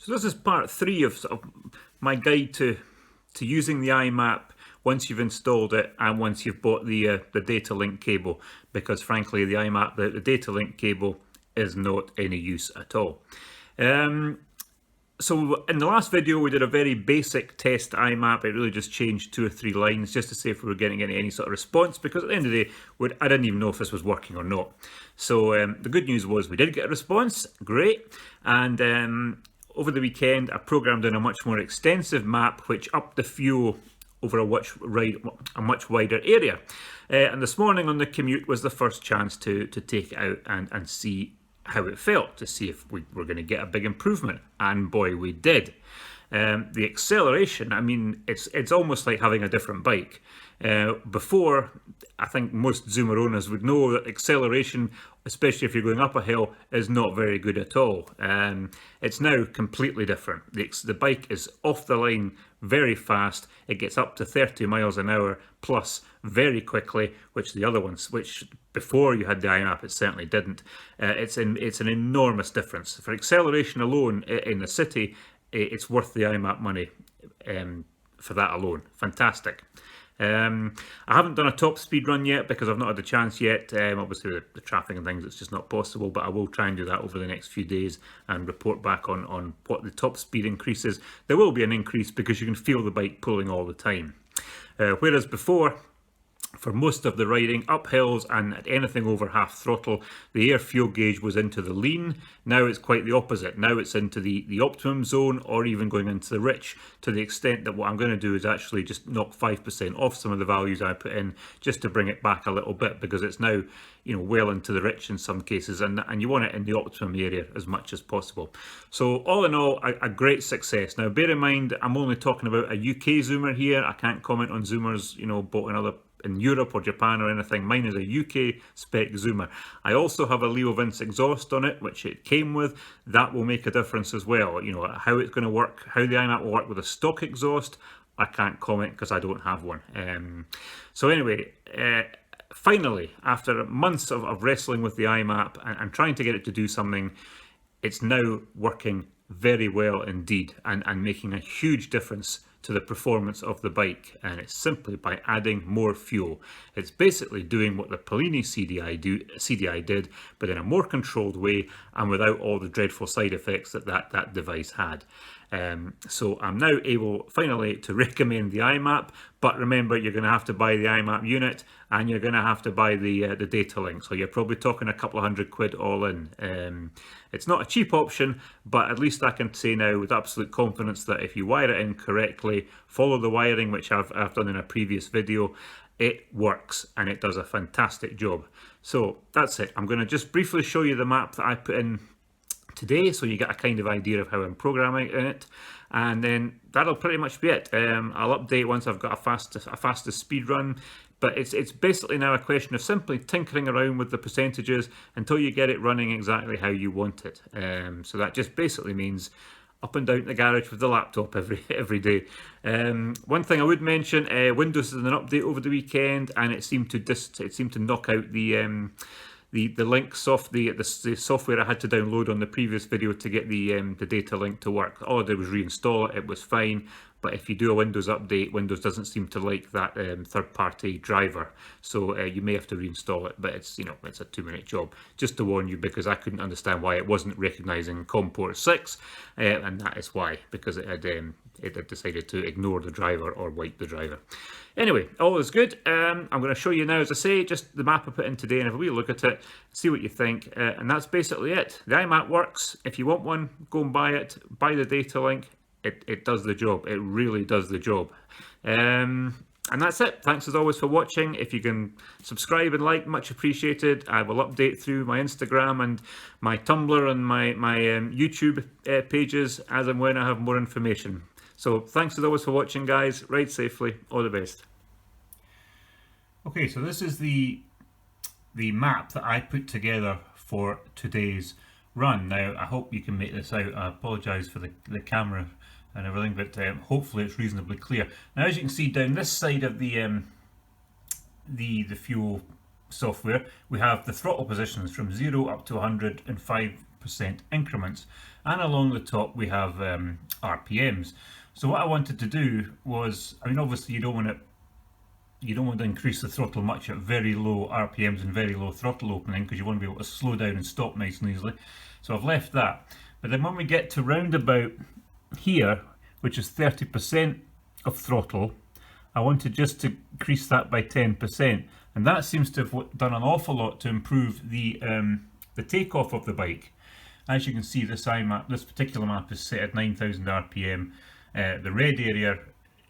So this is part 3 of, my guide to using the iMap once you've installed it and once you've bought the data link cable, because frankly the iMap, the data link cable is not any use at all. So in the last video we did a very basic test iMap. It really just changed 2 or 3 lines just to see if we were getting any sort of response, because at the end of the day I didn't even know if this was working or not. So the good news was we did get a response, great, and over the weekend I programmed in a much more extensive map which upped the fuel over a much wider area. And this morning on the commute was the first chance to take it out and see how it felt, to see if we were going to get a big improvement, and boy we did. The acceleration, I mean, it's almost like having a different bike. Before, I think most Zoomer owners would know that acceleration, especially if you're going up a hill, is not very good at all. It's now completely different. The bike is off the line very fast. It gets up to 30 miles an hour plus very quickly, which the other ones, which before you had the iMap, it certainly didn't. It's an enormous difference. For acceleration alone in the city, it's worth the iMap money for that alone. Fantastic. I haven't done a top speed run yet because I've not had the chance yet. Obviously with the traffic and things, it's just not possible, but I will try and do that over the next few days and report back on what the top speed increase is. There will be an increase because you can feel the bike pulling all the time. Whereas before, for most of the riding up hills and at anything over half throttle, the air fuel gauge was into the lean. Now it's quite the opposite. Now it's into the optimum zone, or even going into the rich, to the extent that what I'm going to do is actually just knock 5% off some of the values I put in, just to bring it back a little bit, because it's now, you know, well into the rich in some cases, and you want it in the optimum area as much as possible. So all in all, a great success. Now bear in mind, I'm only talking about a UK Zoomer here. I can't comment on Zoomers, you know, bought in Europe or Japan or anything. Mine is a UK spec Zoomer. I also have a Leo Vince exhaust on it, which it came with. That will make a difference as well. You know, how it's going to work, how the iMap will work with a stock exhaust, I can't comment because I don't have one. So anyway, finally, after months of wrestling with the iMap and trying to get it to do something, it's now working very well indeed, and making a huge difference to the performance of the bike, and it's simply by adding more fuel. It's basically doing what the Polini CDI did, but in a more controlled way and without all the dreadful side effects that device had. So I'm now able finally to recommend the iMap, but remember, you're going to have to buy the iMap unit and you're going to have to buy the data link, so you're probably talking a couple of £100 all in. It's not a cheap option, but at least I can say now with absolute confidence that if you wire it in correctly, follow the wiring, which I've done in a previous video, it works and it does a fantastic job. So that's it. I'm going to just briefly show you the map that I put in today, so you get a kind of idea of how I'm programming it, and then that'll pretty much be it. I'll update once I've got a faster speed run, but it's basically now a question of simply tinkering around with the percentages until you get it running exactly how you want it. So that just basically means up and down the garage with the laptop every day. One thing I would mention, Windows did an update over the weekend, and it seemed to knock out the link the software I had to download on the previous video to get the data link to work. All I did was reinstall it. It was fine. But if you do a Windows update, Windows doesn't seem to like that third-party driver, so you may have to reinstall it. But it's, you know, it's a 2-minute job. Just to warn you, because I couldn't understand why it wasn't recognizing COM port 6, and that is why, because it had decided to ignore the driver or wipe the driver. Anyway, all is good. I'm going to show you now, as I say, just the map I put in today, and have a wee look at it, see what you think, and that's basically it. The iMap works. If you want one, go and buy it. Buy the data link. It does the job. It really does the job. And that's it. Thanks as always for watching. If you can subscribe and like, much appreciated. I will update through my Instagram and my Tumblr and my YouTube pages as and when I have more information. So thanks as always for watching, guys. Ride safely. All the best. Okay, so this is the map that I put together for today's run. Now, I hope you can make this out. I apologise for the camera and everything, but hopefully it's reasonably clear. Now, as you can see down this side of the fuel software, we have the throttle positions from 0 up to 105 30% increments. And along the top we have RPMs. So what I wanted to do was, I mean, obviously you don't want to increase the throttle much at very low RPMs and very low throttle opening, because you want to be able to slow down and stop nice and easily. So I've left that. But then when we get to round about here, which is 30% of throttle, I wanted just to increase that by 10%, and that seems to have done an awful lot to improve the takeoff of the bike. As you can see, this particular map is set at 9,000 RPM. The red area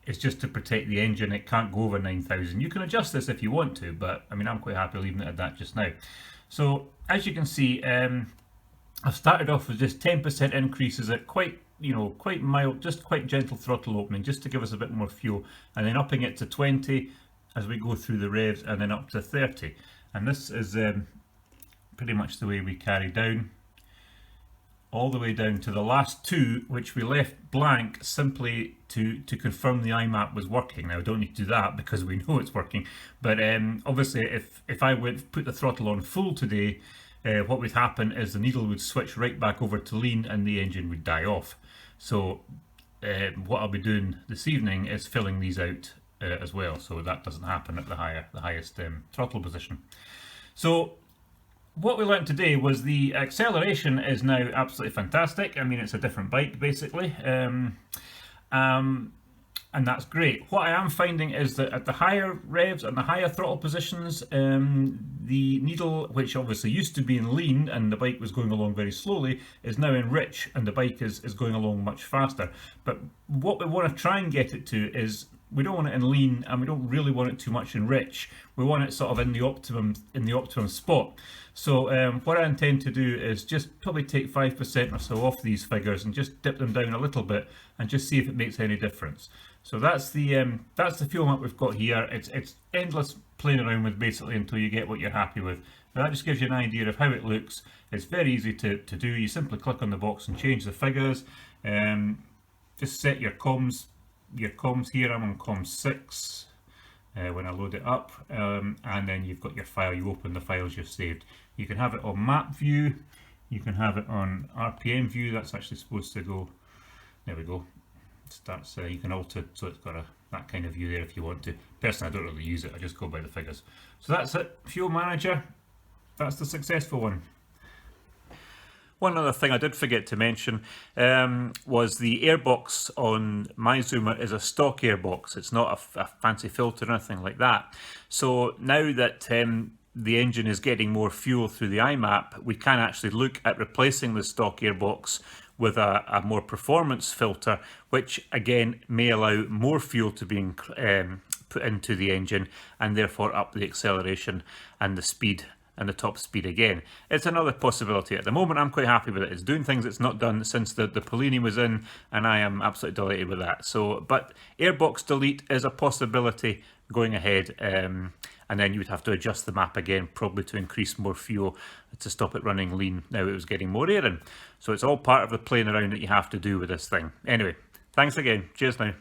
is just to protect the engine; it can't go over 9,000. You can adjust this if you want to, but I mean, I'm quite happy leaving it at that just now. So as you can see, I've started off with just 10% increases at quite mild, just quite gentle throttle opening, just to give us a bit more fuel, and then upping it to 20 as we go through the revs, and then up to 30. And this is pretty much the way we carry down, all the way down to the last two, which we left blank simply to confirm the iMap was working. Now I don't need to do that because we know it's working, but obviously if I put the throttle on full today, what would happen is the needle would switch right back over to lean and the engine would die off. So what I'll be doing this evening is filling these out as well, so that doesn't happen at the highest throttle position. So what we learned today was the acceleration is now absolutely fantastic. I mean, it's a different bike basically, and that's great. What I am finding is that at the higher revs and the higher throttle positions, the needle, which obviously used to be in lean and the bike was going along very slowly, is now in rich and the bike is going along much faster. But what we want to try and get it to is, we don't want it in lean and we don't really want it too much in rich. We want it sort of in the optimum spot. So what I intend to do is just probably take 5% or so off these figures and just dip them down a little bit and just see if it makes any difference. So that's the fuel map we've got here. It's endless playing around with basically until you get what you're happy with. Now that just gives you an idea of how it looks. It's very easy to do. You simply click on the box and change the figures. Just set your comms here. I'm on COM 6 when I load it up, and then you've got your file. You open the files you've saved. You can have it on map view, you can have it on RPM view. That's actually supposed to go, there we go. Starts, you can alter so it's got that kind of view there if you want to. Personally, I don't really use it, I just go by the figures. So that's it, Fuel Manager, that's the successful one. One other thing I did forget to mention was the airbox on my Zoomer is a stock airbox. It's not a fancy filter or anything like that. So now that the engine is getting more fuel through the iMap, we can actually look at replacing the stock airbox with a more performance filter, which again may allow more fuel to be put into the engine and therefore up the acceleration and the speed and the top speed again. It's another possibility. At the moment I'm quite happy with it. It's doing things it's not done since the Polini was in, and I am absolutely delighted with that. So, but airbox delete is a possibility going ahead, and then you would have to adjust the map again, probably to increase more fuel to stop it running lean. Now it was getting more air in. So it's all part of the playing around that you have to do with this thing. Anyway, thanks again. Cheers now.